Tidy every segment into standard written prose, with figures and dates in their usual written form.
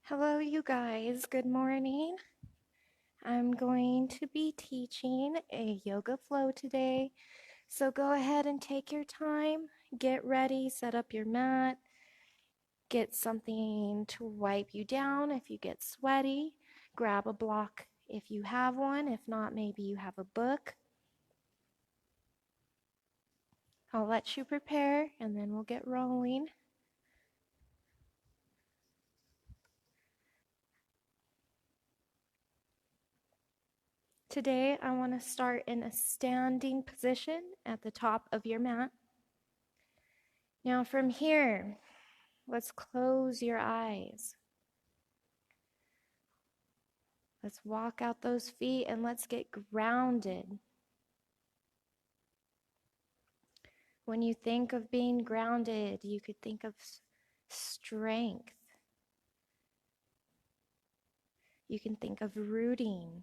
Hello, you guys. Good morning. I'm going to be teaching a yoga flow today. So go ahead and take your time. Get ready, set up your mat, get something to wipe you down if you get sweaty. Grab a block if you have one. If not, maybe you have a book. I'll let you prepare and then we'll get rolling. Today, I want to start in a standing position at the top of your mat. Now from here, let's close your eyes. Let's walk out those feet and let's get grounded. When you think of being grounded, you could think of strength. You can think of rooting.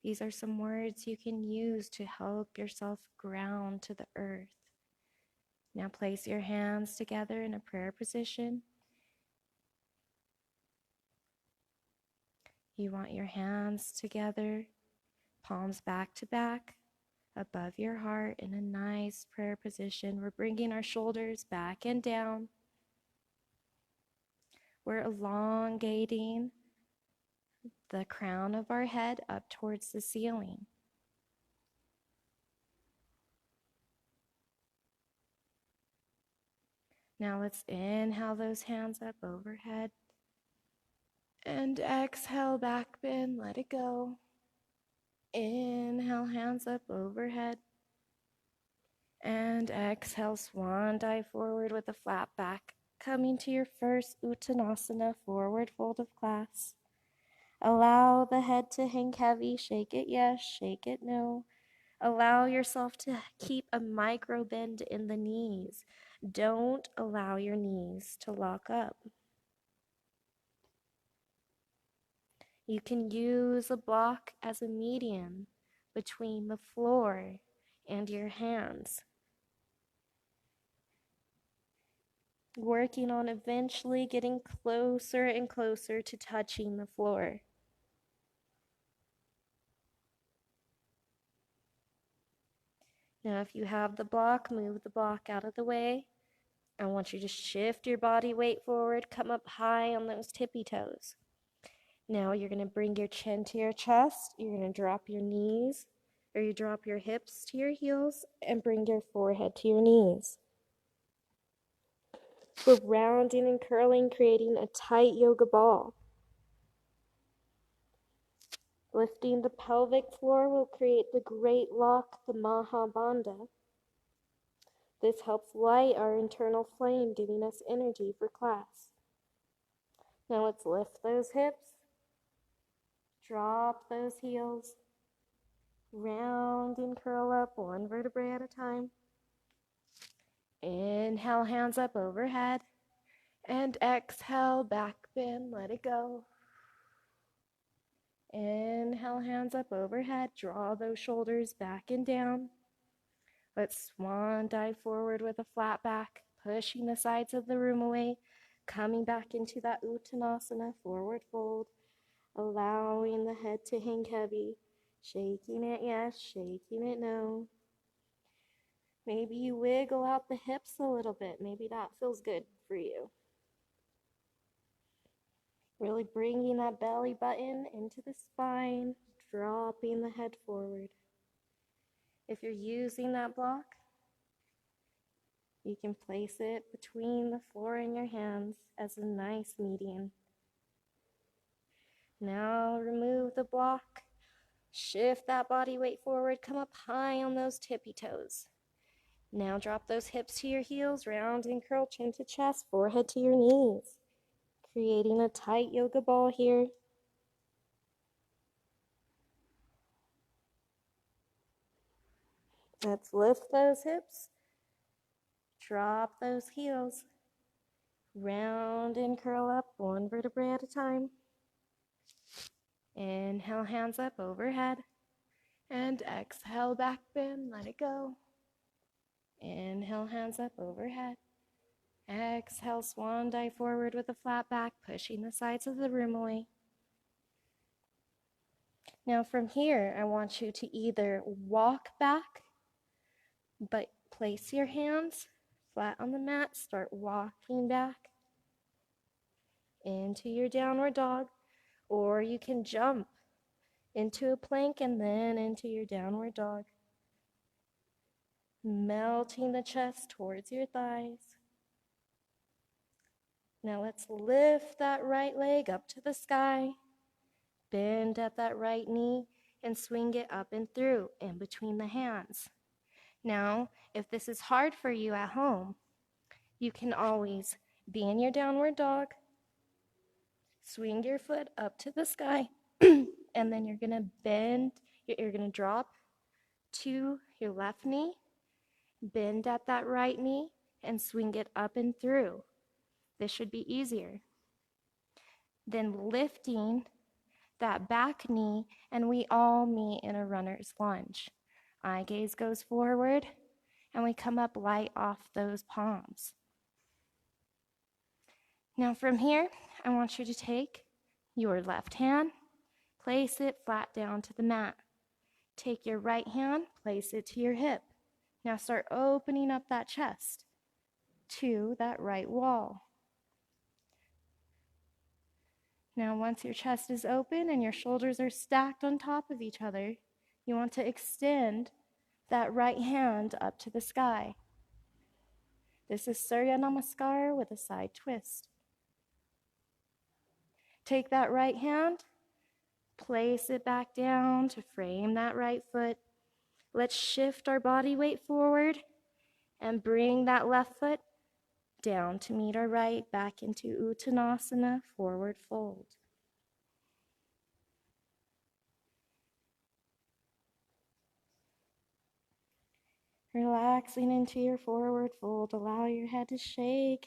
These are some words you can use to help yourself ground to the earth. Now place your hands together in a prayer position. You want your hands together, palms back to back, above your heart in a nice prayer position. We're bringing our shoulders back and down. We're elongating the crown of our head up towards the ceiling. Now let's inhale those hands up overhead. And exhale, back bend, let it go. Inhale, hands up overhead. And exhale, swan dive forward with a flat back. Coming to your first Uttanasana, forward fold of class. Allow the head to hang heavy. Shake it yes, shake it no. Allow yourself to keep a micro bend in the knees. Don't allow your knees to lock up. You can use a block as a medium between the floor and your hands. Working on eventually getting closer and closer to touching the floor. Now, if you have the block, move the block out of the way. I want you to shift your body weight forward, come up high on those tippy toes. Now you're going to bring your chin to your chest. You're going to drop your knees, or you drop your hips to your heels and bring your forehead to your knees. We're rounding and curling, creating a tight yoga ball. Lifting the pelvic floor will create the great lock, the Mahabandha. This helps light our internal flame, giving us energy for class. Now let's lift those hips, drop those heels, round and curl up one vertebrae at a time. Inhale, hands up overhead, and exhale, back bend, let it go. Inhale, hands up overhead, draw those shoulders back and down. Let's swan dive forward with a flat back, pushing the sides of the room away, coming back into that Uttanasana, forward fold, allowing the head to hang heavy, shaking it yes, shaking it no. Maybe you wiggle out the hips a little bit. Maybe that feels good for you. Really bringing that belly button into the spine, dropping the head forward. If you're using that block, you can place it between the floor and your hands as a nice median. Now remove the block, shift that body weight forward, come up high on those tippy toes. Now drop those hips to your heels, round and curl, chin to chest, forehead to your knees. Creating a tight yoga ball here. Let's lift those hips, drop those heels, round and curl up one vertebrae at a time. Inhale, hands up overhead, and exhale, back bend, let it go. Inhale, hands up overhead, Exhale, swan dive forward with a flat back, pushing the sides of the room away. Now from here, I want you to either walk back, but place your hands flat on the mat, start walking back into your downward dog, or you can jump into a plank and then into your downward dog, melting the chest towards your thighs. Now let's lift that right leg up to the sky, bend at that right knee, and swing it up and through in between the hands. Now, if this is hard for you at home, you can always be in your downward dog, swing your foot up to the sky, and then you're going to bend, you're going to drop to your left knee, bend at that right knee, and swing it up and through. This should be easier. Then lifting that back knee, and we all meet in a runner's lunge. Eye gaze goes forward, and we come up light off those palms. Now from here, I want you to take your left hand, place it flat down to the mat. Take your right hand, place it to your hip. Now start opening up that chest to that right wall. Now once your chest is open and your shoulders are stacked on top of each other, you want to extend that right hand up to the sky. This is Surya Namaskar with a side twist. Take that right hand, place it back down to frame that right foot. Let's shift our body weight forward and bring that left foot down to meet our right, back into Uttanasana, forward fold. Relaxing into your forward fold, allow your head to shake.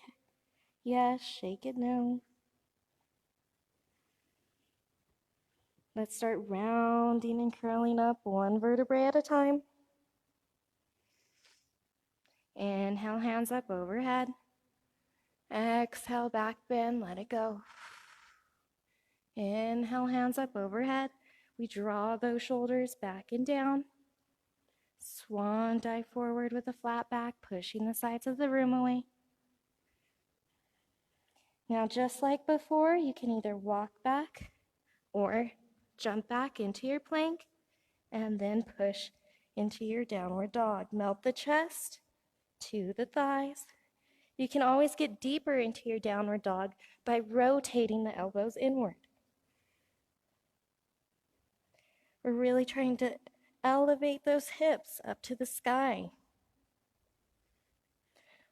Yes, shake it now. Let's start rounding and curling up one vertebrae at a time. Inhale, hands up overhead. Exhale, back bend, let it go. Inhale, hands up overhead. We draw those shoulders back and down. Swan dive forward with a flat back, pushing the sides of the room away. Now, just like before, you can either walk back or jump back into your plank and then push into your downward dog. Melt the chest to the thighs. You can always get deeper into your downward dog by rotating the elbows inward. We're really trying to elevate those hips up to the sky.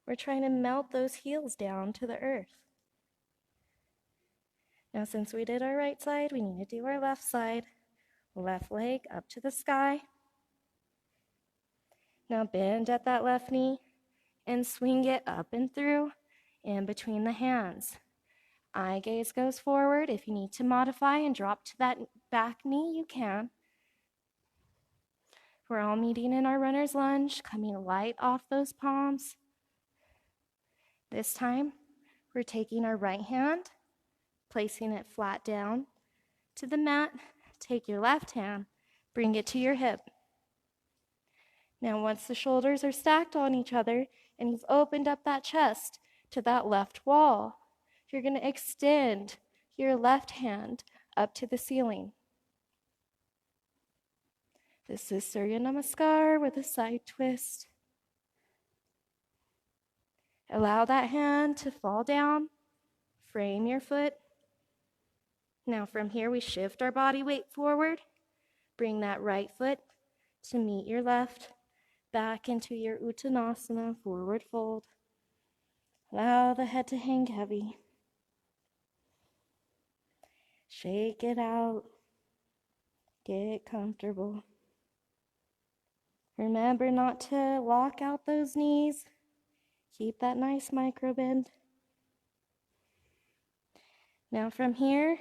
We're trying to melt those heels down to the earth. Now, since we did our right side, we need to do our left side. Left leg up to the sky. Now bend at that left knee and swing it up and through in between the hands. Eye gaze goes forward. If you need to modify and drop to that back knee, you can. We're all meeting in our runner's lunge, coming light off those palms. This time, we're taking our right hand, placing it flat down to the mat. Take your left hand, bring it to your hip. Now, once the shoulders are stacked on each other and you've opened up that chest to that left wall, you're going to extend your left hand up to the ceiling. This is Surya Namaskar with a side twist. Allow that hand to fall down. Frame your foot. Now from here, we shift our body weight forward. Bring that right foot to meet your left. Back into your Uttanasana, forward fold. Allow the head to hang heavy. Shake it out. Get comfortable. Remember not to lock out those knees. Keep that nice micro bend. Now from here,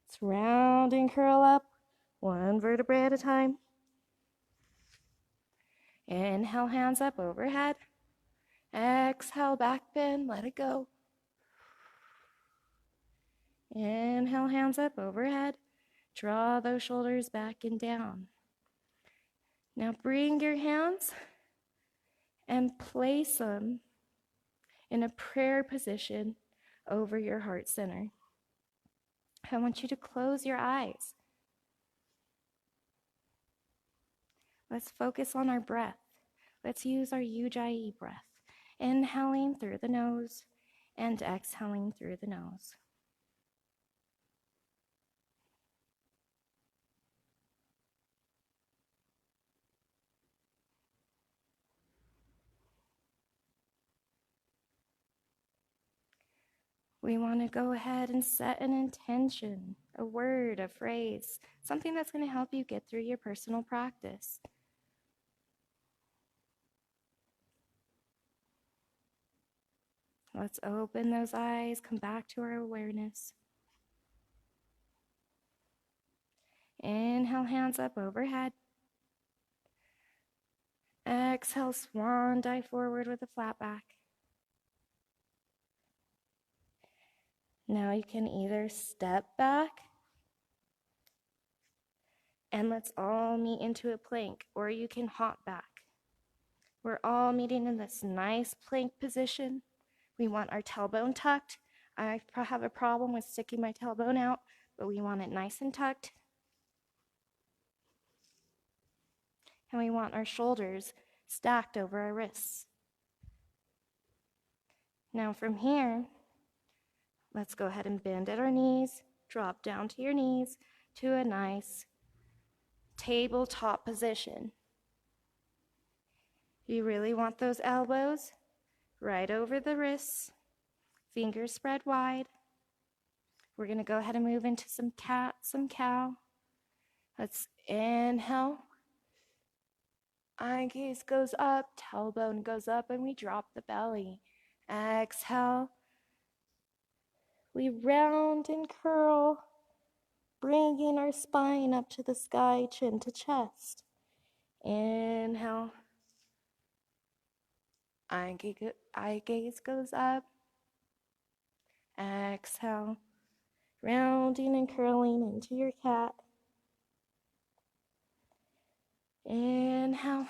let's round and curl up, one vertebrae at a time. Inhale, hands up overhead. Exhale, back bend, let it go. Inhale, hands up overhead. Draw those shoulders back and down. Now bring your hands and place them in a prayer position over your heart center. I want you to close your eyes. Let's focus on our breath. Let's use our Ujjayi breath. Inhaling through the nose and exhaling through the nose. We want to go ahead and set an intention, a word, a phrase, something that's going to help you get through your personal practice. Let's open those eyes, come back to our awareness. Inhale, hands up overhead. Exhale, swan dive forward with a flat back. Now you can either step back and let's all meet into a plank, or you can hop back. We're all meeting in this nice plank position. We want our tailbone tucked. I have a problem with sticking my tailbone out, but we want it nice and tucked. And we want our shoulders stacked over our wrists. Now from here, let's go ahead and bend at our knees, drop down to your knees to a nice tabletop position. You really want those elbows right over the wrists, fingers spread wide. We're going to go ahead and move into some cat, some cow. Let's inhale. Eye gaze goes up, tailbone goes up, and we drop the belly. Exhale. We round and curl, bringing our spine up to the sky, chin to chest. Inhale. Eye gaze goes up. Exhale. Rounding and curling into your cat. Inhale.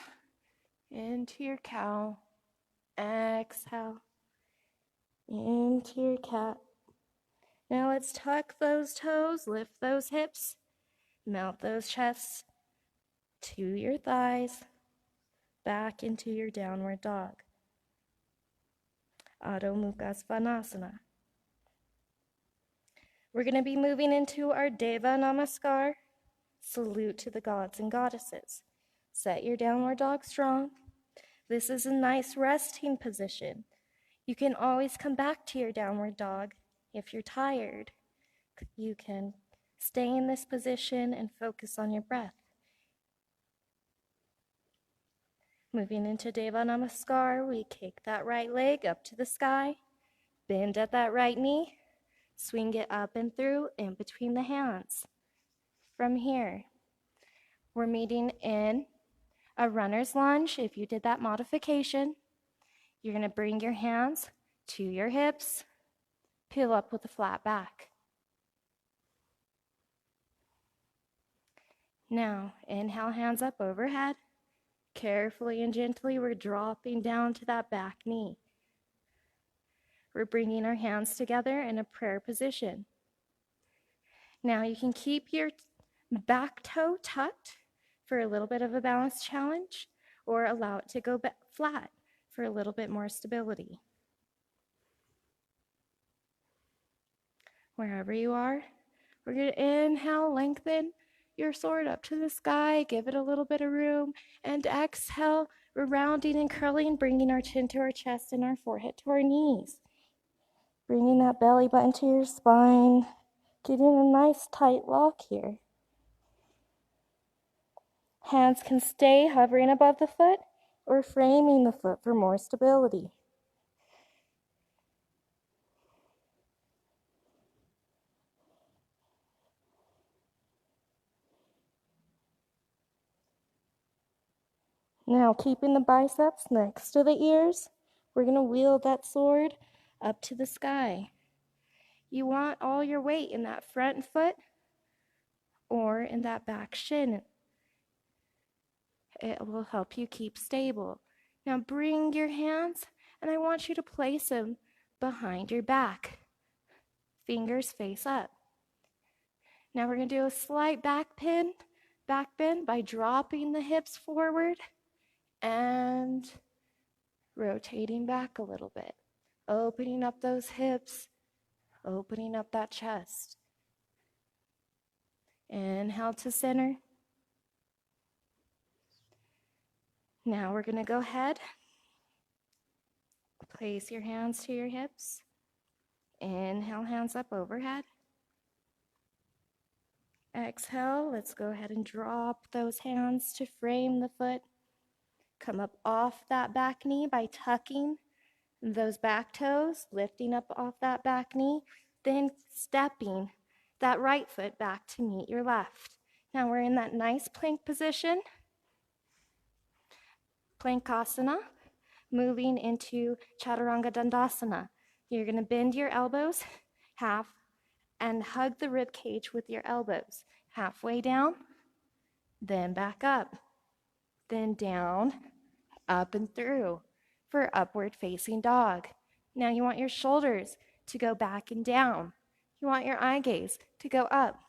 Into your cow. Exhale. Into your cat. Now let's tuck those toes, lift those hips, melt those chests to your thighs, back into your downward dog. Adho Mukha Svanasana. We're going to be moving into our Deva Namaskar, salute to the gods and goddesses. Set your downward dog strong. This is a nice resting position. You can always come back to your downward dog if you're tired. You can stay in this position and focus on your breath. Moving into Deva Namaskar, we kick that right leg up to the sky, bend at that right knee, swing it up and through in between the hands. From here, we're meeting in a runner's lunge. If you did that modification, you're going to bring your hands to your hips, peel up with a flat back. Now, inhale, hands up overhead. Carefully and gently, we're dropping down to that back knee. We're bringing our hands together in a prayer position. Now you can keep your back toe tucked for a little bit of a balance challenge, or allow it to go flat for a little bit more stability. Wherever you are, we're going to inhale, lengthen your sword up to the sky, give it a little bit of room, and exhale, we're rounding and curling, bringing our chin to our chest and our forehead to our knees. Bringing that belly button to your spine, getting a nice tight lock here. Hands can stay hovering above the foot or framing the foot for more stability. Now, keeping the biceps next to the ears, We're going to wield that sword up to the sky. You want all your weight in that front foot or in that back shin. It will help you keep stable. Now bring your hands, and I want you to place them behind your back. Fingers face up. Now we're going to do a slight back bend by dropping the hips forward and rotating back a little bit. Opening up those hips, opening up that chest. Inhale to center. Now we're going to go ahead. Place your hands to your hips. Inhale, hands up overhead. Exhale, let's go ahead and drop those hands to frame the foot. Come up off that back knee by tucking those back toes, lifting up off that back knee, then stepping that right foot back to meet your left. Now we're in that nice plank position, Plankasana, moving into Chaturanga Dandasana. You're going to bend your elbows half and hug the rib cage with your elbows. Halfway down, then back up, then down, up and through for upward facing dog. Now you want your shoulders to go back and down. You want your eye gaze to go up.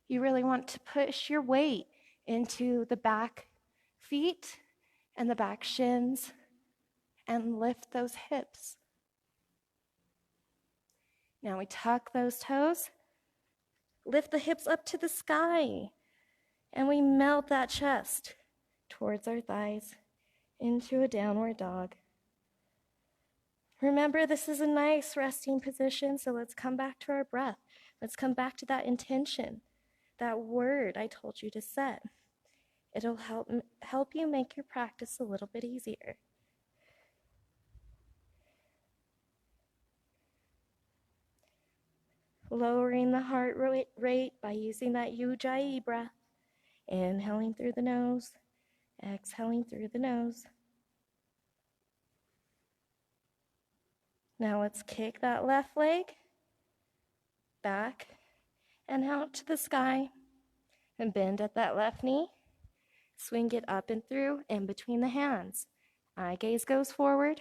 You really want to push your weight into the back feet and the back shins and lift those hips. Now we tuck those toes, lift the hips up to the sky, and we melt that chest towards our thighs into a downward dog. Remember, this is a nice resting position, so let's come back to our breath. Let's come back to that intention, that word I told you to set. It'll help you make your practice a little bit easier. Lowering the heart rate by using that Ujjayi breath. Inhaling through the nose, exhaling through the nose. Now let's kick that left leg back and out to the sky and bend at that left knee. Swing it up and through in between the hands. Eye gaze goes forward.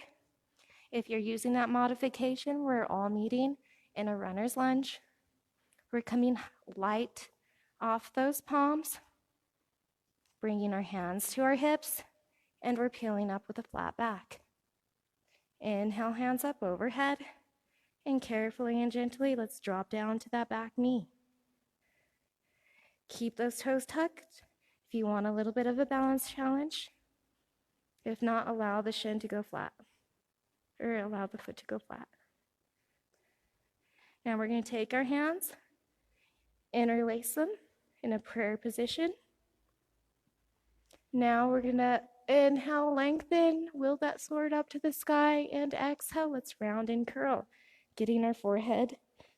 If you're using that modification, we're all meeting in a runner's lunge. We're coming light off those palms, bringing our hands to our hips, and we're peeling up with a flat back. Inhale, hands up overhead, and carefully and gently, let's drop down to that back knee. Keep those toes tucked if you want a little bit of a balance challenge. If not, allow the shin to go flat, or allow the foot to go flat. Now we're going to take our hands, interlace them in a prayer position. Now we're going to inhale, lengthen, wheel that sword up to the sky, and exhale, let's round and curl, getting our forehead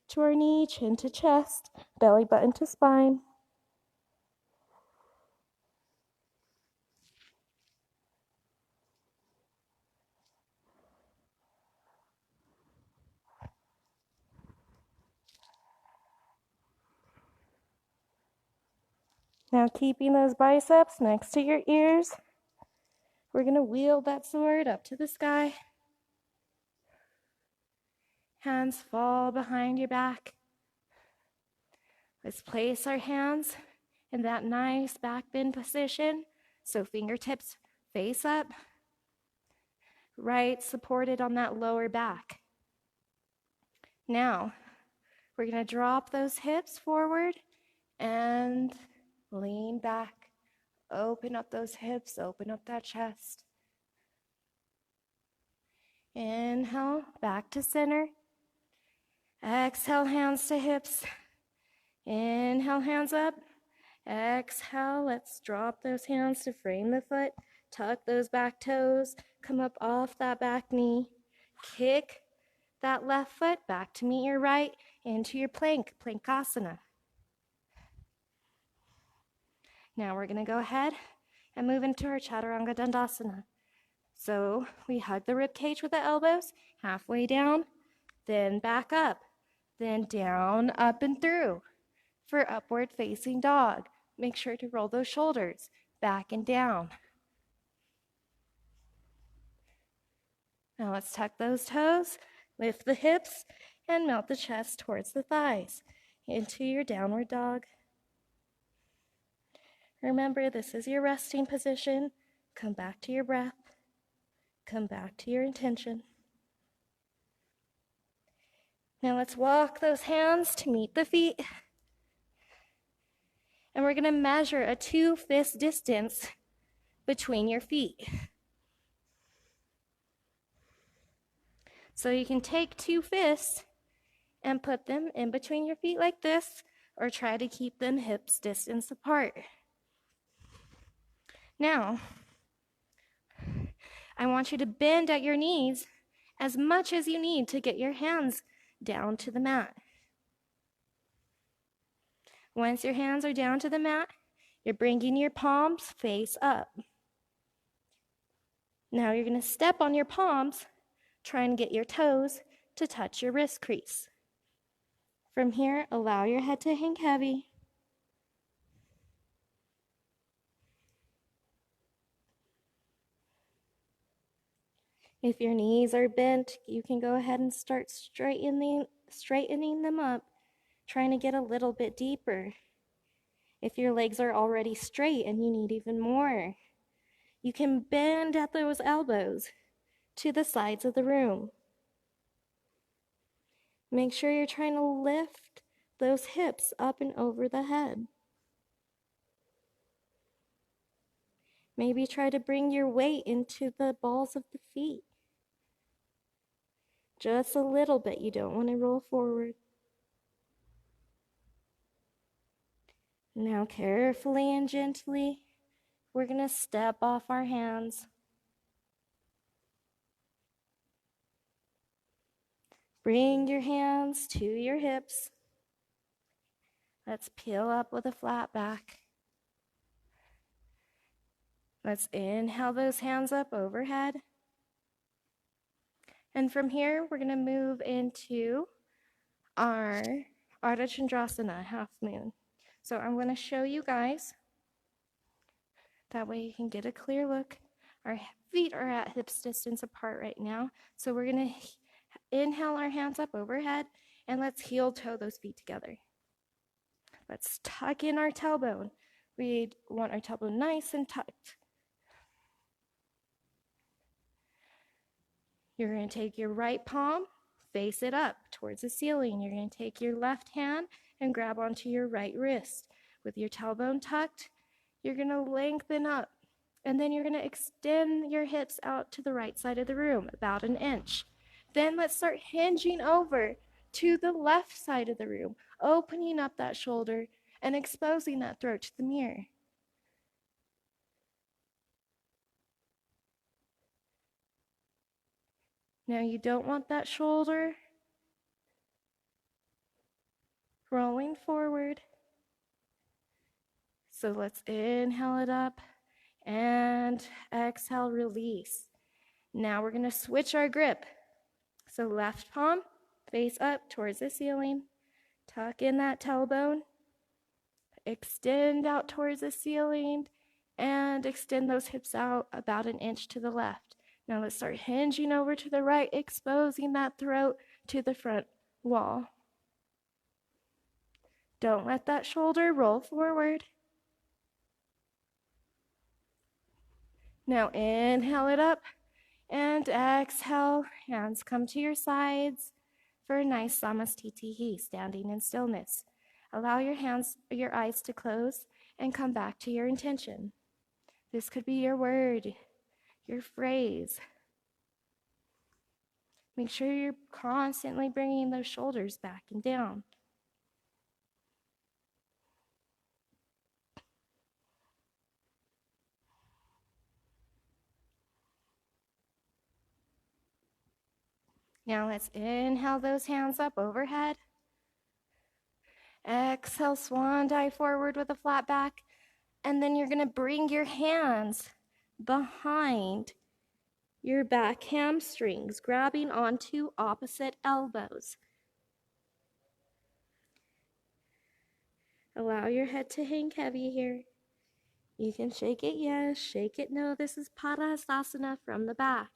to our knee, chin to chest, belly button to spine. Now keeping those biceps next to your ears, we're going to wheel that sword up to the sky. Hands fall behind your back. Let's place our hands in that nice back bend position. So fingertips face up, right supported on that lower back. Now, we're going to drop those hips forward and lean back. Open up those hips, open up that chest. Inhale, back to center. Exhale, hands to hips. Inhale, hands up. Exhale, let's drop those hands to frame the foot. Tuck those back toes. Come up off that back knee. Kick that left foot back to meet your right into your plank, Plankasana. Now we're going to go ahead, and move into our Chaturanga Dandasana. So we hug the rib cage with the elbows, halfway down, then back up, then down, up, and through. For upward facing dog, make sure to roll those shoulders back and down. Now let's tuck those toes, lift the hips, and melt the chest towards the thighs into your downward dog. Remember, this is your resting position. Come back to your breath. Come back to your intention. Now let's walk those hands to meet the feet. And we're going to measure a 2-fist distance between your feet. So you can take 2 fists and put them in between your feet like this, or try to keep them hips distance apart. Now, I want you to bend at your knees as much as you need to get your hands down to the mat. Once your hands are down to the mat, you're bringing your palms face up. Now you're going to step on your palms, try and get your toes to touch your wrist crease. From here, allow your head to hang heavy. If your knees are bent, you can go ahead and start straightening them up, trying to get a little bit deeper. If your legs are already straight and you need even more, you can bend at those elbows to the sides of the room. Make sure you're trying to lift those hips up and over the head. Maybe try to bring your weight into the balls of the feet. Just a little bit, you don't want to roll forward. Now carefully and gently, we're going to step off our hands. Bring your hands to your hips. Let's peel up with a flat back. Let's inhale those hands up overhead. And from here, we're going to move into our Ardha Chandrasana, half moon. So I'm going to show you guys. That way you can get a clear look. Our feet are at hips distance apart right now. So we're going to inhale our hands up overhead, and let's heel toe those feet together. Let's tuck in our tailbone. We want our tailbone nice and tucked. You're going to take your right palm, face it up towards the ceiling. You're going to take your left hand and grab onto your right wrist. With your tailbone tucked, you're going to lengthen up. And then you're going to extend your hips out to the right side of the room, about 1 inch. Then let's start hinging over to the left side of the room, opening up that shoulder and exposing that throat to the mirror. Now you don't want that shoulder rolling forward. So let's inhale it up and exhale, release. Now we're going to switch our grip. So left palm, face up towards the ceiling. Tuck in that tailbone. Extend out towards the ceiling and extend those hips out about 1 inch to the left. Now let's start hinging over to the right, exposing that throat to the front wall. Don't let that shoulder roll forward. Now inhale it up and exhale. Hands come to your sides for a nice Samastitihi, standing in stillness. Allow your eyes to close and come back to your intention. This could be your word, your phrase. Make sure you're constantly bringing those shoulders back and down. Now let's inhale those hands up overhead. Exhale, swan dive forward with a flat back. And then you're going to bring your hands behind your back hamstrings, grabbing onto opposite elbows. Allow your head to hang heavy here. You can shake it yes, shake it no. This is Padahastasana from the back.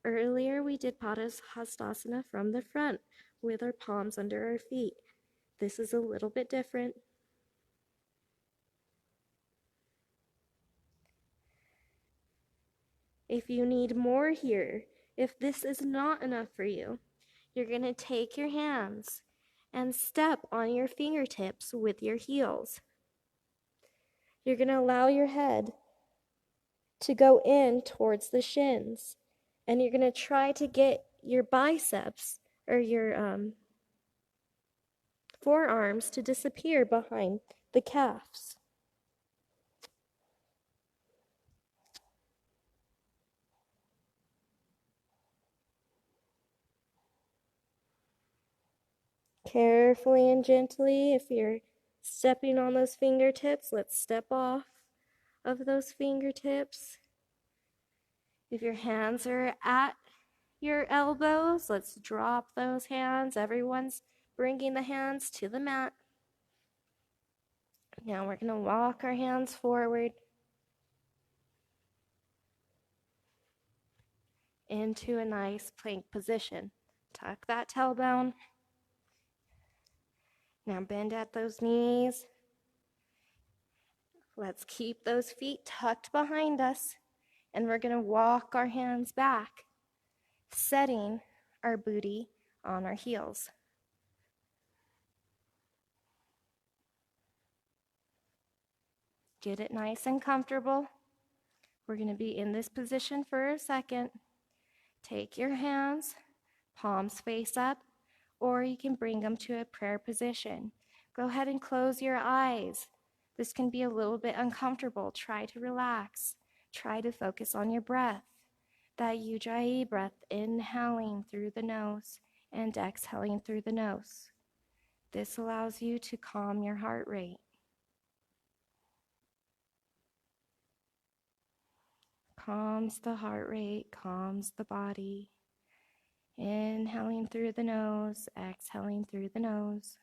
Earlier we did Padahastasana from the front with our palms under our feet. This is a little bit different. If you need more here, if this is not enough for you, you're going to take your hands and step on your fingertips with your heels. You're going to allow your head to go in towards the shins, and you're going to try to get your biceps or your forearms to disappear behind the calves. Carefully and gently, if you're stepping on those fingertips, let's step off of those fingertips. If your hands are at your elbows, let's drop those hands. Everyone's bringing the hands to the mat. Now we're going to walk our hands forward into a nice plank position. Tuck that tailbone. Now bend at those knees. Let's keep those feet tucked behind us, and we're going to walk our hands back, setting our booty on our heels. Get it nice and comfortable. We're going to be in this position for a second. Take your hands, palms face up, or you can bring them to a prayer position. Go ahead and close your eyes. This can be a little bit uncomfortable. Try to relax. Try to focus on your breath. That Ujjayi breath, inhaling through the nose and exhaling through the nose. This allows you to calm your heart rate. Calms the heart rate, calms the body. Inhaling through the nose, exhaling through the nose.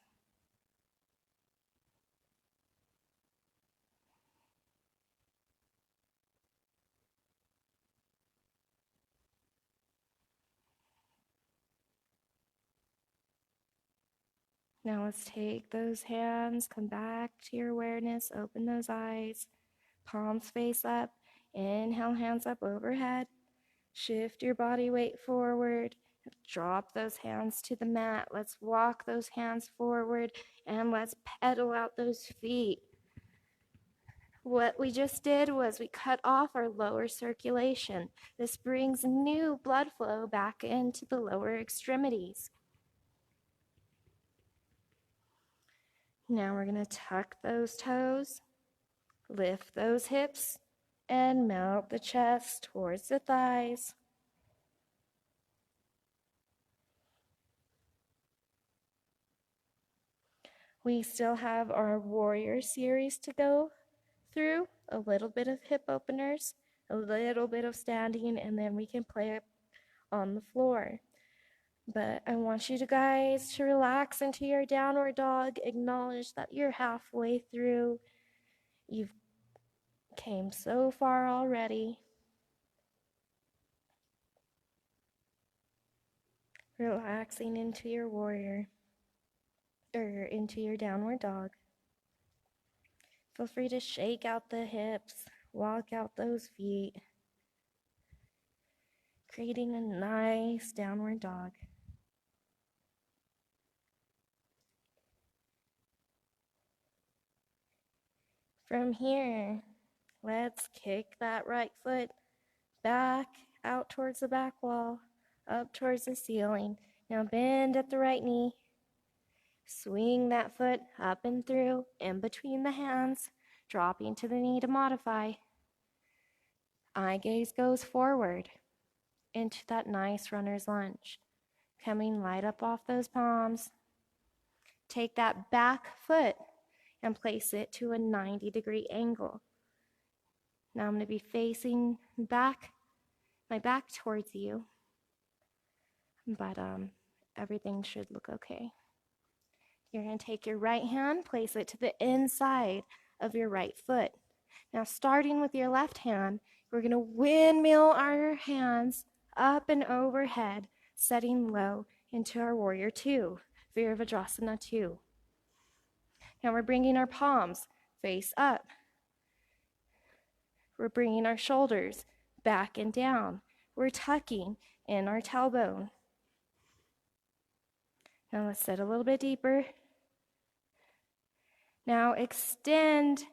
Now let's take those hands, come back to your awareness, open those eyes, palms face up, inhale, hands up overhead, shift your body weight forward, drop those hands to the mat, let's walk those hands forward, and let's pedal out those feet. What we just did was we cut off our lower circulation. This brings new blood flow back into the lower extremities. Now we're going to tuck those toes, lift those hips, and melt the chest towards the thighs. We still have our warrior series to go through, a little bit of hip openers, a little bit of standing, and then we can play it on the floor. But I want you guys to relax into your downward dog. Acknowledge that you're halfway through. You've came so far already. Relaxing into your warrior, or into your downward dog. Feel free to shake out the hips, walk out those feet, creating a nice downward dog. From here, let's kick that right foot back out towards the back wall, up towards the ceiling. Now bend at the right knee. Swing that foot up and through, in between the hands, dropping to the knee to modify. Eye gaze goes forward into that nice runner's lunge. Coming light up off those palms. Take that back foot and place it to a 90-degree angle. Now I'm going to be facing back, my back towards you, but everything should look okay. You're going to take your right hand, place it to the inside of your right foot. Now, starting with your left hand, we're going to windmill our hands up and overhead, setting low into our Warrior Two, Virabhadrasana 2. Now we're bringing our palms face up. We're bringing our shoulders back and down. We're tucking in our tailbone. Now let's sit a little bit deeper. Now extend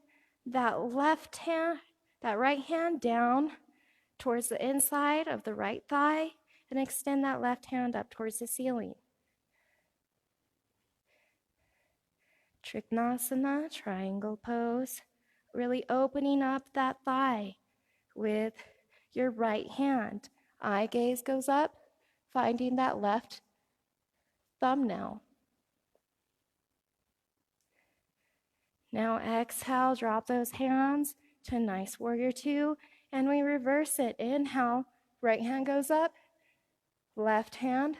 that right hand down towards the inside of the right thigh, and extend that left hand up towards the ceiling. Trikonasana, triangle pose, really opening up that thigh with your right hand. Eye gaze goes up, finding that left thumbnail. Now exhale, drop those hands to a nice Warrior Two, and we reverse it. Inhale, right hand goes up, left hand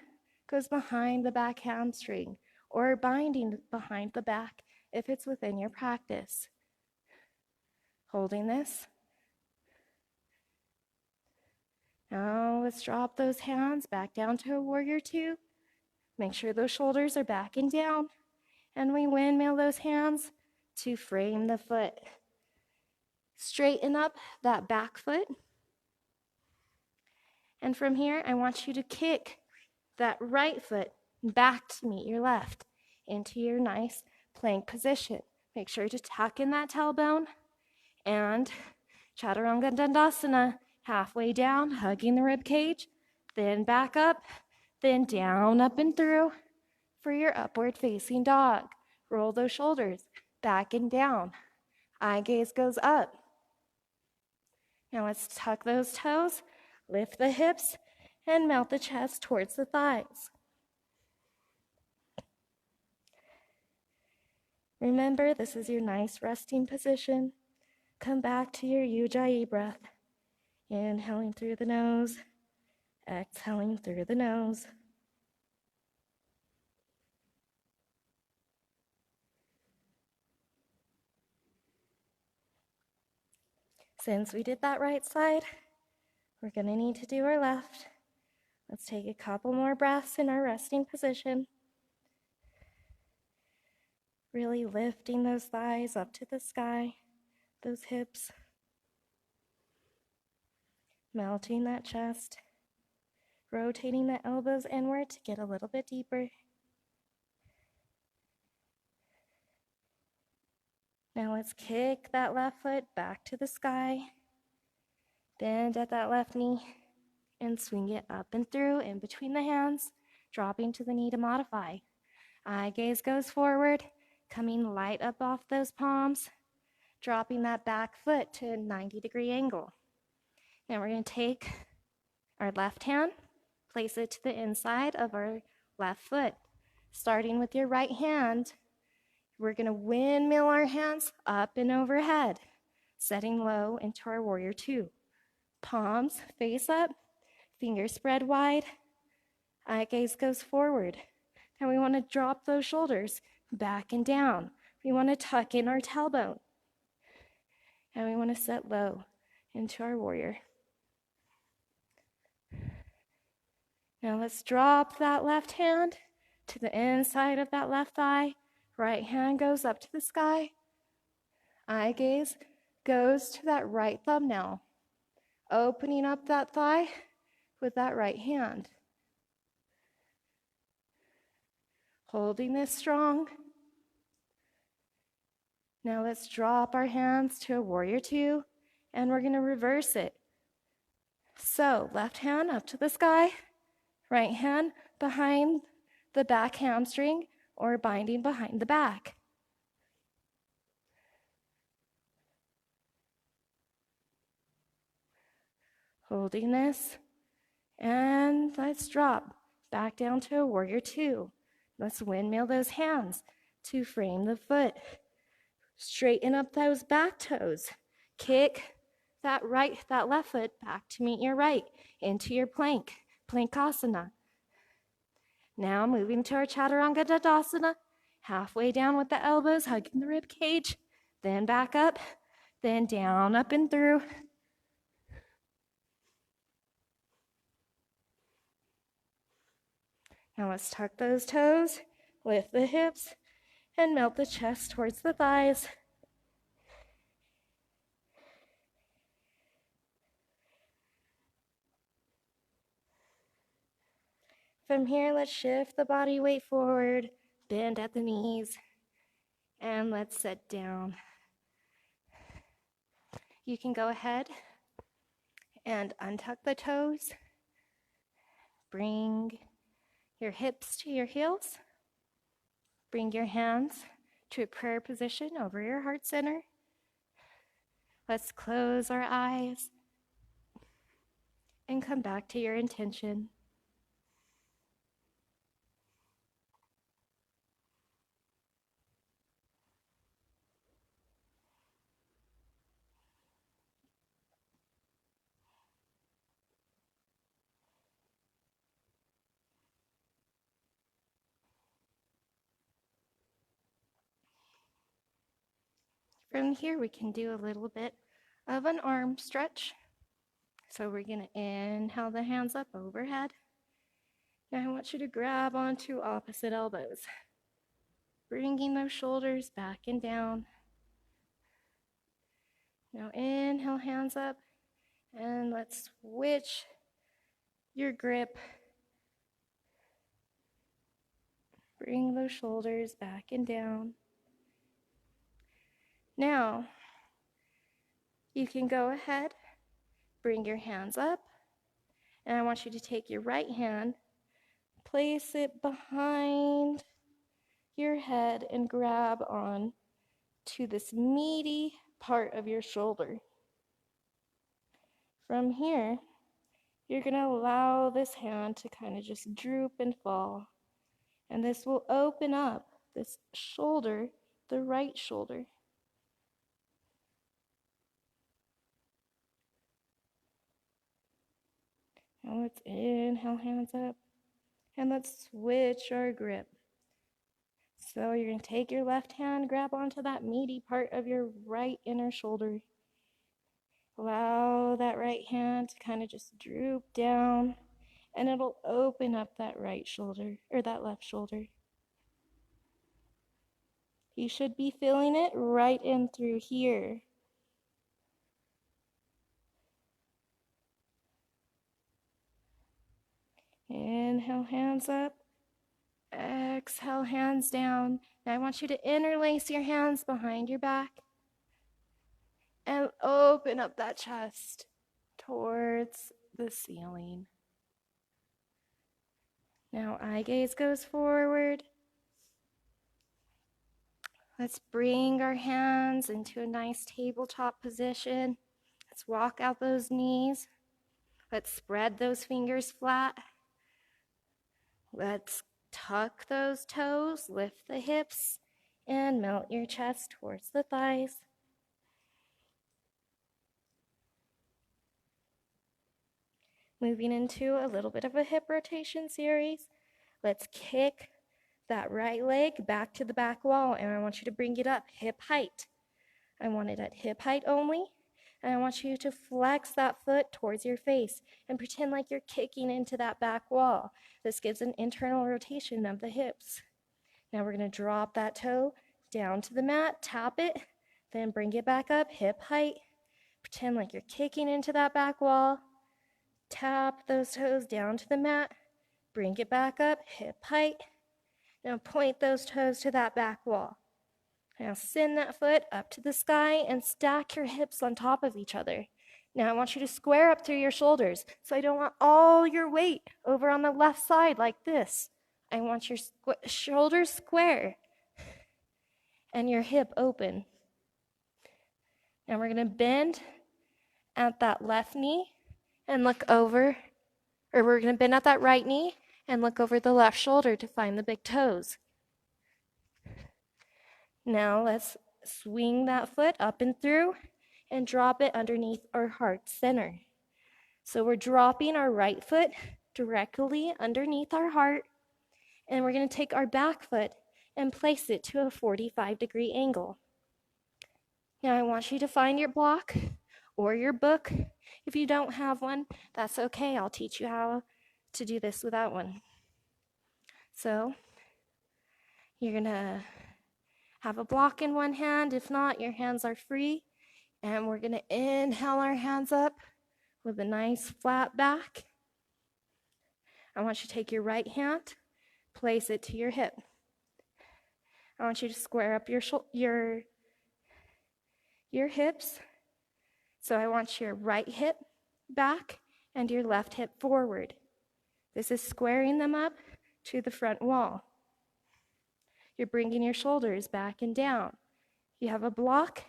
goes behind the back hamstring, or binding behind the back if it's within your practice. Holding this. Now let's drop those hands back down to a Warrior Two. Make sure those shoulders are back and down, and we windmill those hands to frame the foot. Straighten up that back foot. And from here, I want you to kick that right foot back to meet your left into your nice plank position. Make sure to tuck in that tailbone, and Chaturanga Dandasana, halfway down, hugging the rib cage, then back up, then down, up and through for your upward facing dog. Roll those shoulders back and down. Eye gaze goes up. Now let's tuck those toes, lift the hips, and melt the chest towards the thighs. Remember, this is your nice resting position. Come back to your Ujjayi breath. Inhaling through the nose, exhaling through the nose. Since we did that right side, we're going to need to do our left. Let's take a couple more breaths in our resting position. Really lifting those thighs up to the sky, those hips. Melting that chest. Rotating the elbows inward to get a little bit deeper. Now let's kick that left foot back to the sky. Bend at that left knee and swing it up and through in between the hands, dropping to the knee to modify. Eye gaze goes forward, coming light up off those palms, dropping that back foot to a 90-degree angle. Now we're going to take our left hand, place it to the inside of our left foot. Starting with your right hand, we're going to windmill our hands up and overhead, setting low into our Warrior Two. Palms face up, fingers spread wide, eye gaze goes forward. Now we want to drop those shoulders back and down. We want to tuck in our tailbone. And we want to set low into our Warrior. Now let's drop that left hand to the inside of that left thigh. Right hand goes up to the sky. Eye gaze goes to that right thumbnail. Opening up that thigh with that right hand. Holding this strong. Now let's drop our hands to a Warrior Two, and we're going to reverse it. So left hand up to the sky, right hand behind the back hamstring or binding behind the back. Holding this, and let's drop back down to a Warrior Two. Let's windmill those hands to frame the foot. Straighten up those back toes. Kick that left foot back to meet your right into your plank, Plankasana. Now moving to our Chaturanga Dandasana, halfway down with the elbows, hugging the rib cage, then back up, then down, up and through. Now let's tuck those toes, lift the hips, and melt the chest towards the thighs. From here, let's shift the body weight forward, bend at the knees, and let's sit down. You can go ahead and untuck the toes. Bring your hips to your heels. Bring your hands to a prayer position over your heart center. Let's close our eyes and come back to your intention. From here, we can do a little bit of an arm stretch. So we're going to inhale the hands up overhead. Now I want you to grab onto opposite elbows, bringing those shoulders back and down. Now inhale, hands up, and let's switch your grip. Bring those shoulders back and down. Now, you can go ahead, bring your hands up, and I want you to take your right hand, place it behind your head, and grab on to this meaty part of your shoulder. From here, you're going to allow this hand to kind of just droop and fall. And this will open up this shoulder, the right shoulder. Now let's inhale, hands up, and let's switch our grip. So you're going to take your left hand, grab onto that meaty part of your right inner shoulder. Allow that right hand to kind of just droop down, and it'll open up that right shoulder, or that left shoulder. You should be feeling it right in through here. Inhale, hands up. Exhale, hands down. Now I want you to interlace your hands behind your back and open up that chest towards the ceiling. Now eye gaze goes forward. Let's bring our hands into a nice tabletop position. Let's walk out those knees. Let's spread those fingers flat. Let's tuck those toes, lift the hips, and melt your chest towards the thighs. Moving into a little bit of a hip rotation series. Let's kick that right leg back to the back wall, and I want you to bring it up hip height. I want it at hip height only, and I want you to flex that foot towards your face and pretend like you're kicking into that back wall. This gives an internal rotation of the hips. Now we're going to drop that toe down to the mat, tap it, then bring it back up, hip height. Pretend like you're kicking into that back wall. Tap those toes down to the mat, bring it back up, hip height. Now point those toes to that back wall. Now send that foot up to the sky and stack your hips on top of each other. Now I want you to square up through your shoulders. So I don't want all your weight over on the left side like this. I want your shoulders square and your hip open. Now we're going to bend at that left knee and look over, or we're going to bend at that right knee and look over the left shoulder to find the big toes. Now let's swing that foot up and through and drop it underneath our heart center. So we're dropping our right foot directly underneath our heart, and we're going to take our back foot and place it to a 45-degree angle. Now I want you to find your block or your book. If you don't have one, that's okay. I'll teach you how to do this without one. So you're going to have a block in one hand. If not, your hands are free. And we're going to inhale our hands up with a nice flat back. I want you to take your right hand, place it to your hip. I want you to square up your hips. So I want your right hip back and your left hip forward. This is squaring them up to the front wall. You're bringing your shoulders back and down. You have a block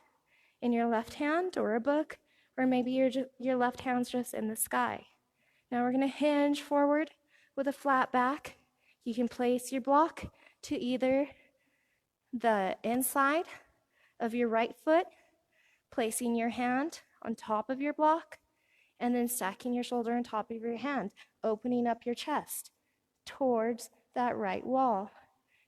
in your left hand or a book, or maybe your left hand's just in the sky. Now we're going to hinge forward with a flat back. You can place your block to either the inside of your right foot, placing your hand on top of your block, and then stacking your shoulder on top of your hand, opening up your chest towards that right wall.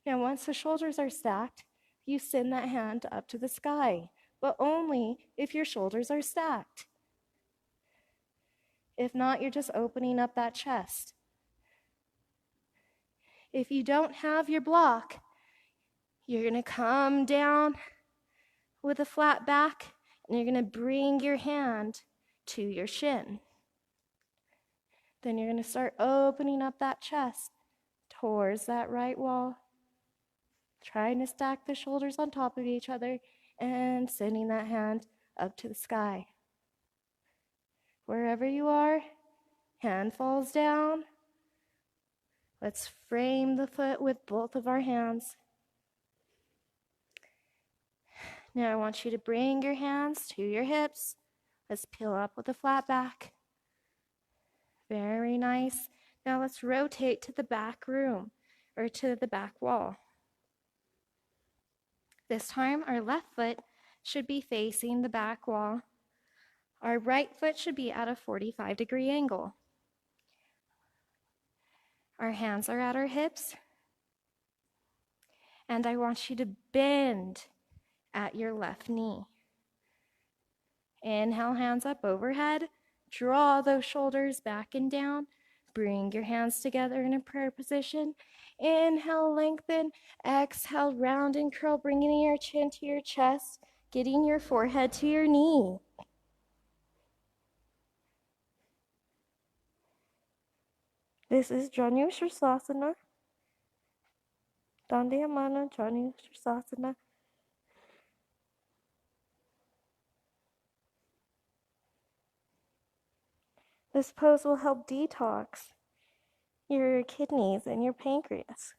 Now, once the shoulders are stacked, you send that hand up to the sky, but only if your shoulders are stacked. If not, you're just opening up that chest. If you don't have your block, you're going to come down with a flat back, and you're going to bring your hand to your shin. Then you're going to start opening up that chest towards that right wall, trying to stack the shoulders on top of each other and sending that hand up to the sky. Wherever you are, hand falls down. Let's frame the foot with both of our hands. Now I want you to bring your hands to your hips. Let's peel up with a flat back. Very nice. Now let's rotate to the back room or to the back wall. This time our left foot should be facing the back wall. Our right foot should be at a 45-degree angle. Our hands are at our hips. And I want you to bend at your left knee. Inhale, hands up overhead. Draw those shoulders back and down. Bring your hands together in a prayer position. Inhale, lengthen. Exhale, round and curl, bringing your chin to your chest, getting your forehead to your knee. This is Janu Sirsasana. Dandayamana Janu Sirsasana. This pose will help detox your kidneys and your pancreas.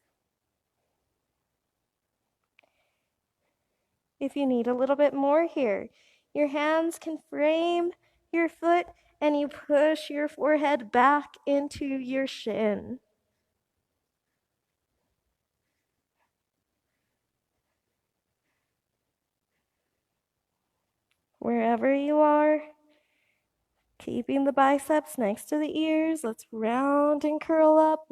If you need a little bit more here, your hands can frame your foot and you push your forehead back into your shin. Wherever you are, keeping the biceps next to the ears, let's round and curl up,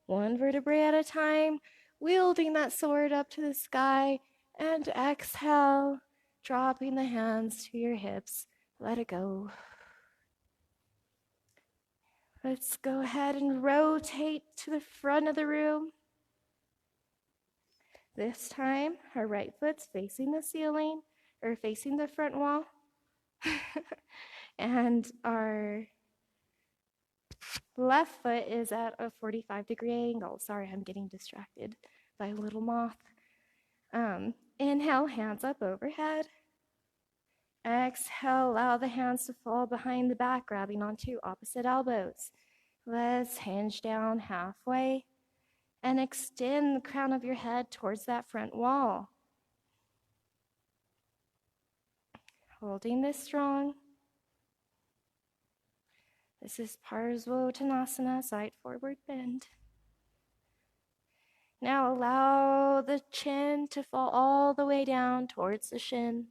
one vertebrae at a time, wielding that sword up to the sky, and exhale, dropping the hands to your hips. Let it go. Let's go ahead and rotate to the front of the room. This time, our right foot's facing the ceiling, or facing the front wall. And our left foot is at a 45-degree angle. Sorry, I'm getting distracted by a little moth. Inhale, hands up overhead. Exhale, allow the hands to fall behind the back, grabbing onto opposite elbows. Let's hinge down halfway and extend the crown of your head towards that front wall. Holding this strong. This is Parsvottanasana, side forward bend. Now allow the chin to fall all the way down towards the shin.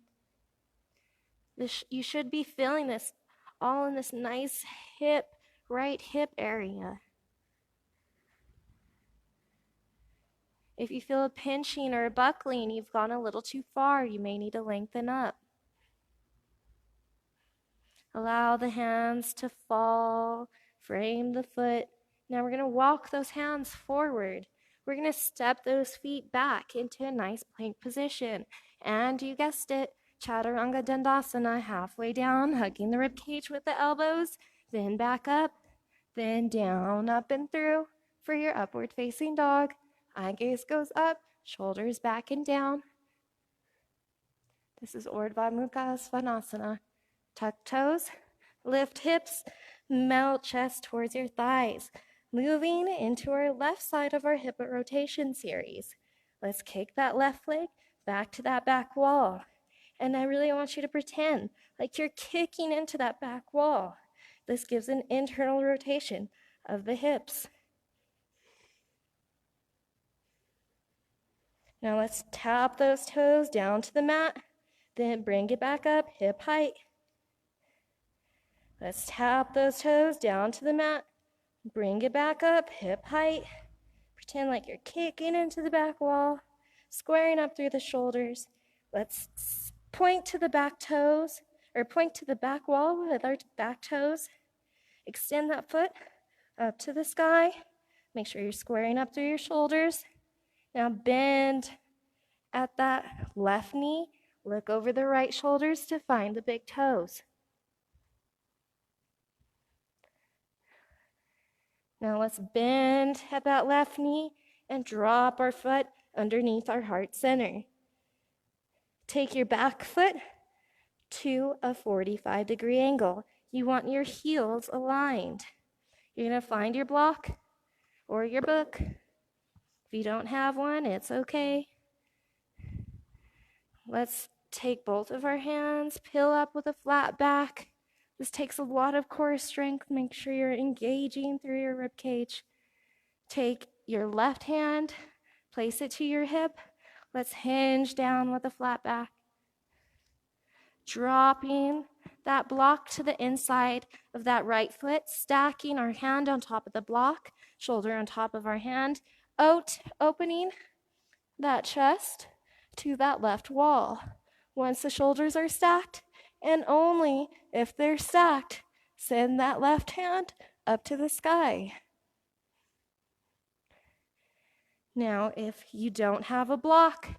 You should be feeling this all in this nice hip, right hip area. If you feel a pinching or a buckling, you've gone a little too far. You may need to lengthen up. Allow the hands to fall, frame the foot. Now we're going to walk those hands forward. We're going to step those feet back into a nice plank position. And you guessed it, Chaturanga Dandasana, halfway down, hugging the rib cage with the elbows, then back up, then down, up and through for your upward facing dog. Eye gaze goes up, shoulders back and down. This is Urdhva Mukha Svanasana. Tuck toes, lift hips, melt chest towards your thighs. Moving into our left side of our hip rotation series. Let's kick that left leg back to that back wall. And I really want you to pretend like you're kicking into that back wall. This gives an internal rotation of the hips. Now let's tap those toes down to the mat, then bring it back up, hip height. Let's tap those toes down to the mat, bring it back up, hip height. Pretend like you're kicking into the back wall, squaring up through the shoulders. Let's point to the back toes, or point to the back wall with our back toes. Extend that foot up to the sky. Make sure you're squaring up through your shoulders. Now bend at that left knee. Look over the right shoulders to find the big toes. Now let's bend at that left knee and drop our foot underneath our heart center. Take your back foot to a 45-degree angle. You want your heels aligned. You're going to find your block or your book. If you don't have one, it's okay. Let's take both of our hands, peel up with a flat back. This takes a lot of core strength. Make sure you're engaging through your rib cage. Take your left hand, place it to your hip. Let's hinge down with a flat back. Dropping that block to the inside of that right foot, stacking our hand on top of the block, shoulder on top of our hand, opening that chest to that left wall. Once the shoulders are stacked, and only if they're stacked, send that left hand up to the sky. Now, if you don't have a block,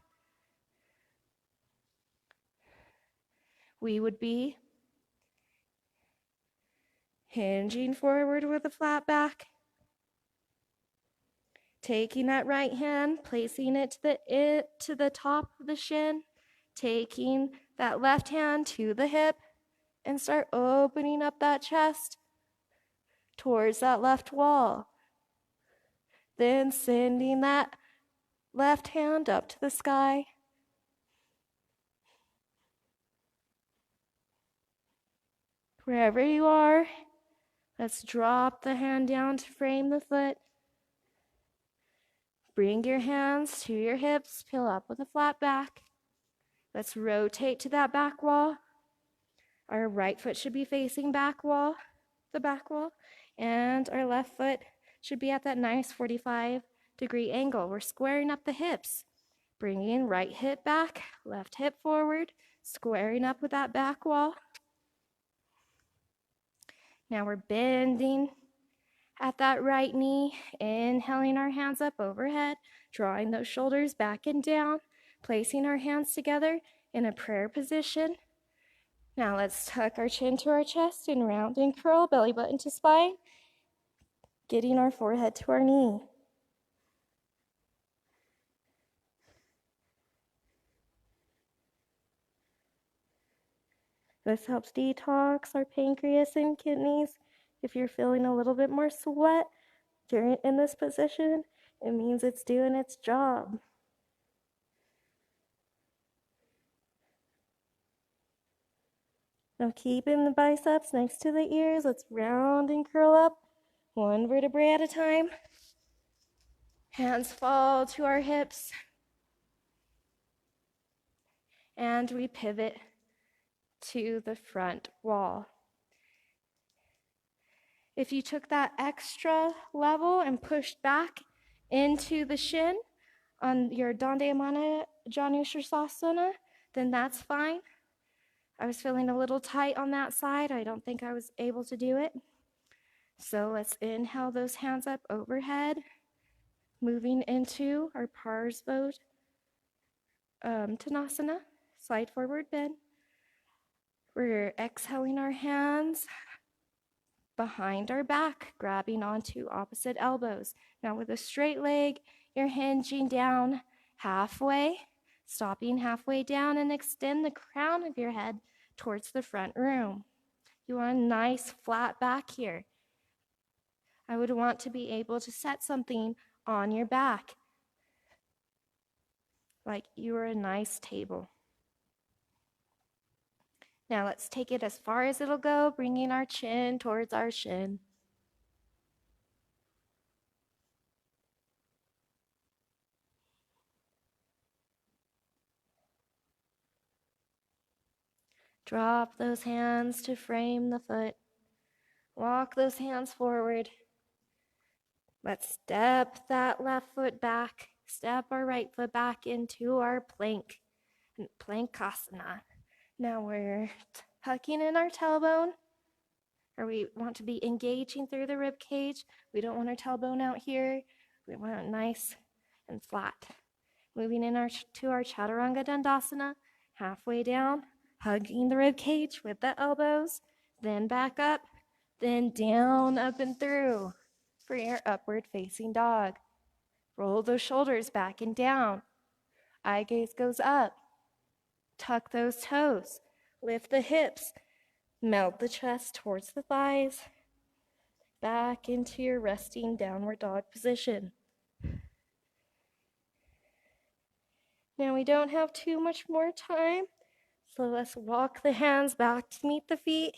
we would be hinging forward with a flat back, taking that right hand, placing it to the top of the shin, taking that left hand to the hip, and start opening up that chest towards that left wall. Then sending that left hand up to the sky. Wherever you are, let's drop the hand down to frame the foot. Bring your hands to your hips, peel up with a flat back. Let's rotate to that back wall. Our right foot should be facing the back wall, and our left foot should be at that nice 45-degree angle. We're squaring up the hips, bringing right hip back, left hip forward, squaring up with that back wall. Now we're bending at that right knee, inhaling our hands up overhead, drawing those shoulders back and down, placing our hands together in a prayer position. Now let's tuck our chin to our chest and round and curl, belly button to spine, getting our forehead to our knee. This helps detox our pancreas and kidneys. If you're feeling a little bit more sweat in this position, it means it's doing its job. Now keeping the biceps next to the ears, let's round and curl up, one vertebrae at a time. Hands fall to our hips. And we pivot to the front wall. If you took that extra level and pushed back into the shin on your Dandayamana Janushirasana, then that's fine. I was feeling a little tight on that side. I don't think I was able to do it. So let's inhale those hands up overhead, moving into our Parsva Tanasana, slide forward bend. We're exhaling our hands behind our back, grabbing onto opposite elbows. Now with a straight leg, you're hinging down halfway, stopping halfway down, and extend the crown of your head towards the front room. You want a nice flat back here. I would want to be able to set something on your back, like you were a nice table. Now let's take it as far as it'll go, bringing our chin towards our shin. Drop those hands to frame the foot. Walk those hands forward. Let's step that left foot back. Step our right foot back into our plank, Plankasana. Now we're tucking in our tailbone, or we want to be engaging through the rib cage. We don't want our tailbone out here. We want it nice and flat. Moving in to our Chaturanga Dandasana, halfway down, hugging the rib cage with the elbows, then back up, then down, up and through for your upward facing dog. Roll those shoulders back and down. Eye gaze goes up. Tuck those toes. Lift the hips. Melt the chest towards the thighs. Back into your resting downward dog position. Now we don't have too much more time, so let's walk the hands back to meet the feet.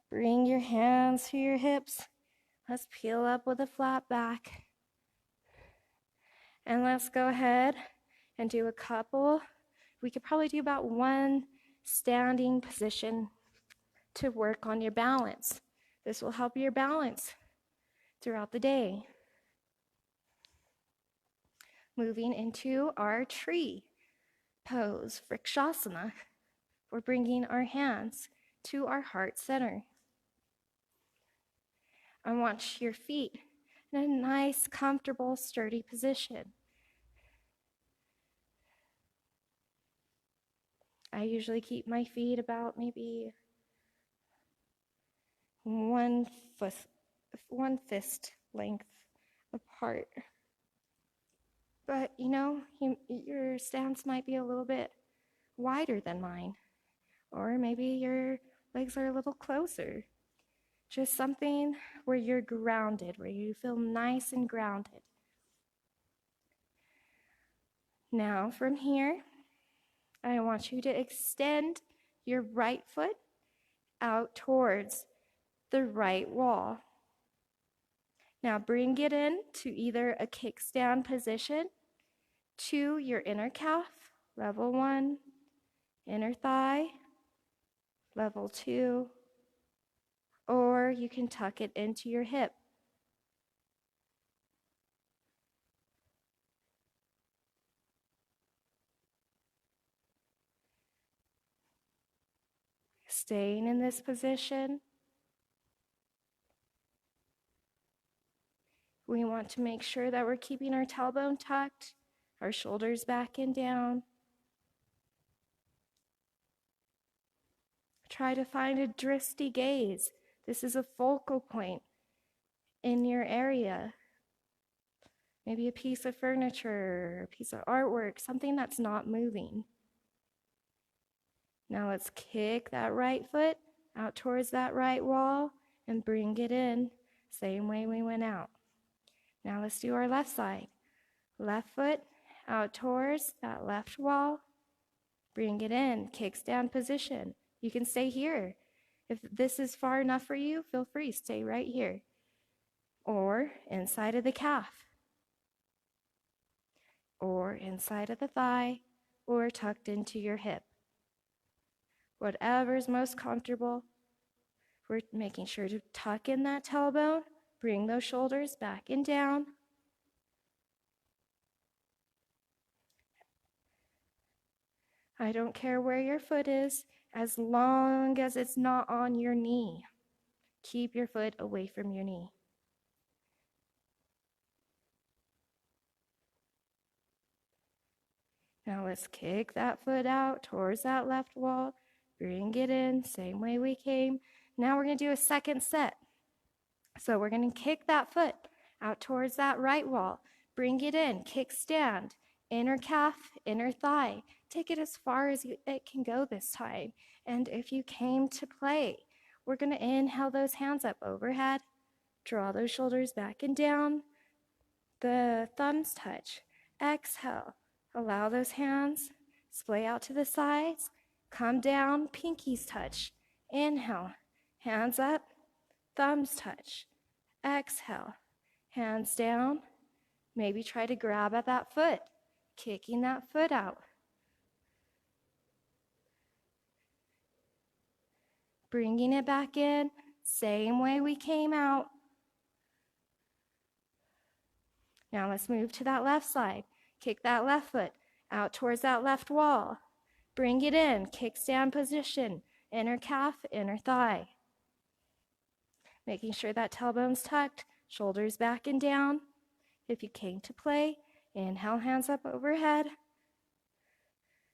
Bring your hands to your hips. Let's peel up with a flat back. And let's go ahead and do a couple. We could probably do about one standing position to work on your balance. This will help your balance throughout the day. Moving into our tree pose, Vrikshasana. We're bringing our hands to our heart center. I want your feet in a nice, comfortable, sturdy position. I usually keep my feet about maybe one fist length apart. But your stance might be a little bit wider than mine, or maybe your legs are a little closer. Just something where you're grounded, where you feel nice and grounded. Now from here, I want you to extend your right foot out towards the right wall. Now bring it in to either a kickstand position, to your inner calf, level 1, inner thigh, level 2, or you can tuck it into your hip. Staying in this position, we want to make sure that we're keeping our tailbone tucked, our shoulders back and down. Try to find a drishti gaze. This is a focal point in your area. Maybe a piece of furniture, a piece of artwork, something that's not moving. Now let's kick that right foot out towards that right wall and bring it in, same way we went out. Now let's do our left side. Left foot out towards that left wall. Bring it in, kickstand position. You can stay here. If this is far enough for you, feel free, stay right here. Or inside of the calf. or inside of the thigh, or tucked into your hip. Whatever's most comfortable. We're making sure to tuck in that tailbone, bring those shoulders back and down. I don't care where your foot is, as long as it's not on your knee. Keep your foot away from your knee. Now let's kick that foot out towards that left wall. Bring it in, same way we came. Now we're going to do a second set. So we're going to kick that foot out towards that right wall. Bring it in, kickstand, inner calf, inner thigh. Take it as far as it can go this time. And if you came to play, we're going to inhale those hands up overhead. Draw those shoulders back and down. The thumbs touch. Exhale. Allow those hands splay out to the sides. Come down, pinkies touch. Inhale. Hands up, thumbs touch. Exhale. Hands down. Maybe try to grab at that foot, kicking that foot out. Bringing it back in, same way we came out. Now let's move to that left side. Kick that left foot out towards that left wall. Bring it in, kickstand position, inner calf, inner thigh. Making sure that tailbone's tucked, shoulders back and down. If you came to play, inhale, hands up overhead.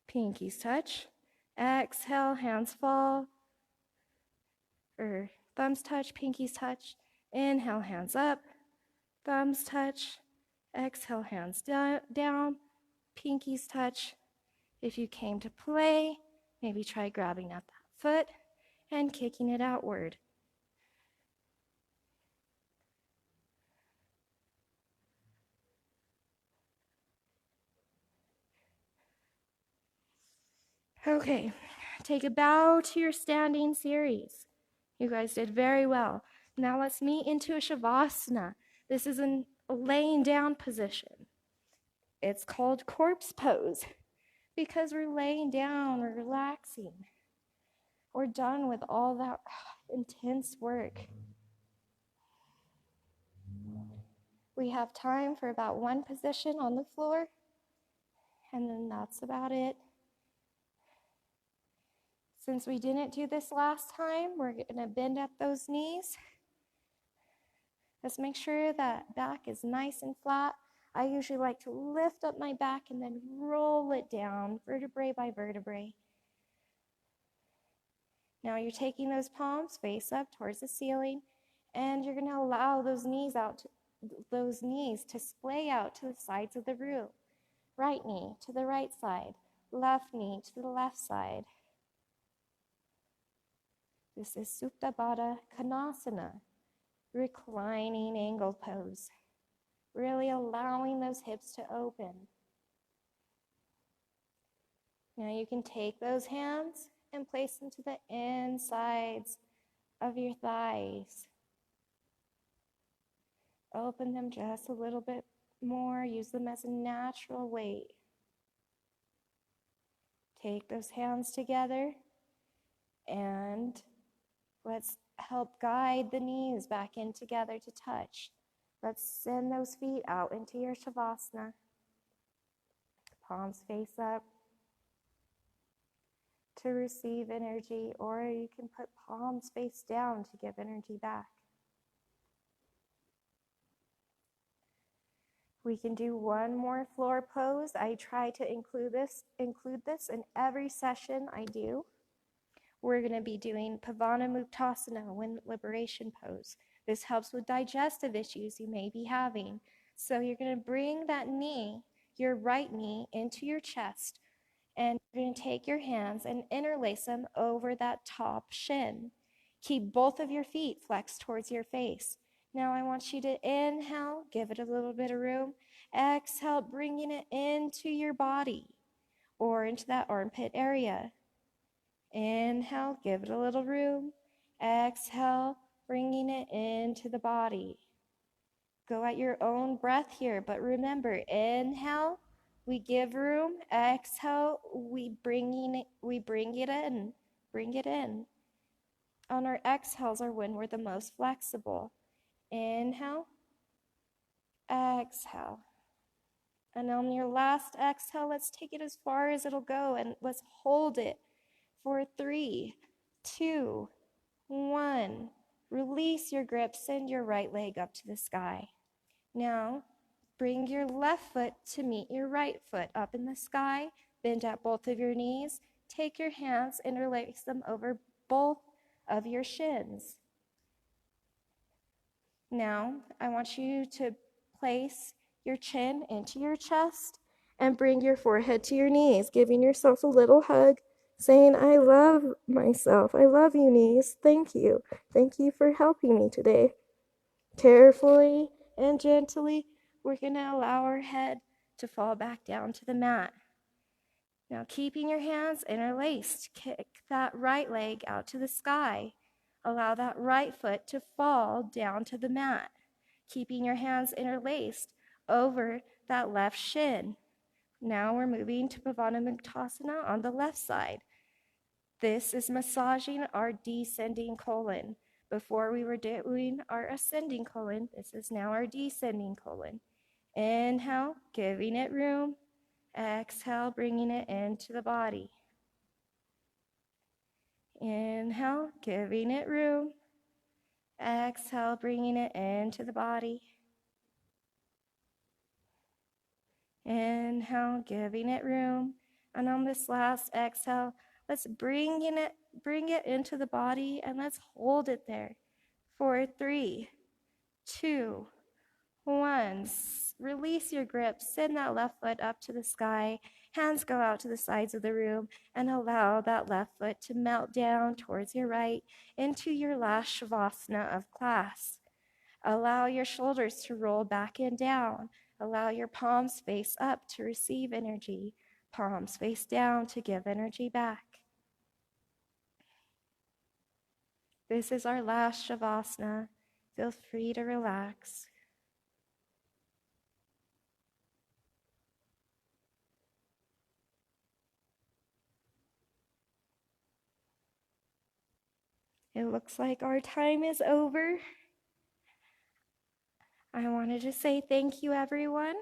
Pinkies touch. Exhale, hands fall. Or thumbs touch, pinkies touch. Inhale, hands up. Thumbs touch. Exhale, hands down. Pinkies touch. If you came to play, maybe try grabbing at that foot and kicking it outward. Okay, take a bow to your standing series. You guys did very well. Now let's meet into a Shavasana. This is a laying down position. It's called corpse pose because we're laying down, we're relaxing. We're done with all that intense work. We have time for about one position on the floor, and then that's about it. Since we didn't do this last time, we're going to bend at those knees. Let's make sure that back is nice and flat. I usually like to lift up my back and then roll it down, vertebrae by vertebrae. Now you're taking those palms face up towards the ceiling, and you're going to allow those knees to splay out to the sides of the room. Right knee to the right side, left knee to the left side. This is Supta Baddha Konasana, reclining angle pose. Really allowing those hips to open. Now you can take those hands and place them to the insides of your thighs. Open them just a little bit more. Use them as a natural weight. Take those hands together and let's help guide the knees back in together to touch. Let's send those feet out into your Shavasana. Palms face up to receive energy, or you can put palms face down to give energy back. We can do one more floor pose. I try to include this in every session I do. We're going to be doing Pavana Muktasana, wind liberation pose. This helps with digestive issues you may be having. So you're going to bring that knee, your right knee, into your chest, and you're going to take your hands and interlace them over that top shin. Keep both of your feet flexed towards your face. Now I want you to inhale, give it a little bit of room. Exhale, bringing it into your body or into that armpit area. Inhale, give it a little room. Exhale, bringing it into the body. Go at your own breath here, but remember, inhale, We give room. Exhale, we bring it in. Bring it in. On our exhales are when we're the most flexible. Inhale, exhale. And on your last exhale, let's take it as far as it'll go and let's hold it for 3, 2, 1. Release your grip, send your right leg up to the sky. Now, bring your left foot to meet your right foot up in the sky. Bend at both of your knees. Take your hands, interlace them over both of your shins. Now, I want you to place your chin into your chest and bring your forehead to your knees, giving yourself a little hug, saying, I love myself. I love you, knees. Thank you. Thank you for helping me today. Carefully and gently, we're going to allow our head to fall back down to the mat. Now, keeping your hands interlaced, kick that right leg out to the sky. Allow that right foot to fall down to the mat, keeping your hands interlaced over that left shin. Now we're moving to Pavana Muktasana on the left side. This is massaging our descending colon. Before we were doing our ascending colon, this is now our descending colon. Inhale, giving it room. Exhale, bringing it into the body. Inhale, giving it room. Exhale, bringing it into the body. Inhale, giving it room. And on this last exhale, let's bring it into the body and let's hold it there for 3, 2, 1. Release your grip. Send that left foot up to the sky. Hands go out to the sides of the room and allow that left foot to melt down towards your right into your last Shavasana of class. Allow your shoulders to roll back and down. Allow your palms face up to receive energy. Palms face down to give energy back. This is our last Shavasana. Feel free to relax. It looks like our time is over. I wanted to say thank you, everyone.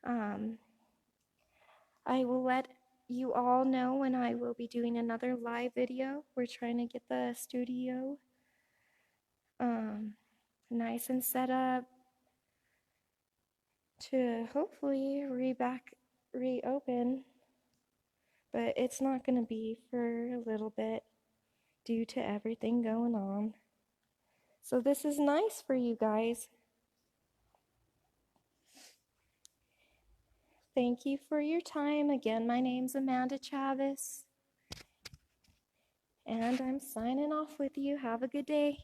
I will let you all know when I will be doing another live video. We're trying to get the studio nice and set up to hopefully reopen, but it's not going to be for a little bit due to everything going on. So this is nice for you guys. Thank you for your time. Again, my name's Amanda Chavez, and I'm signing off with you. Have a good day.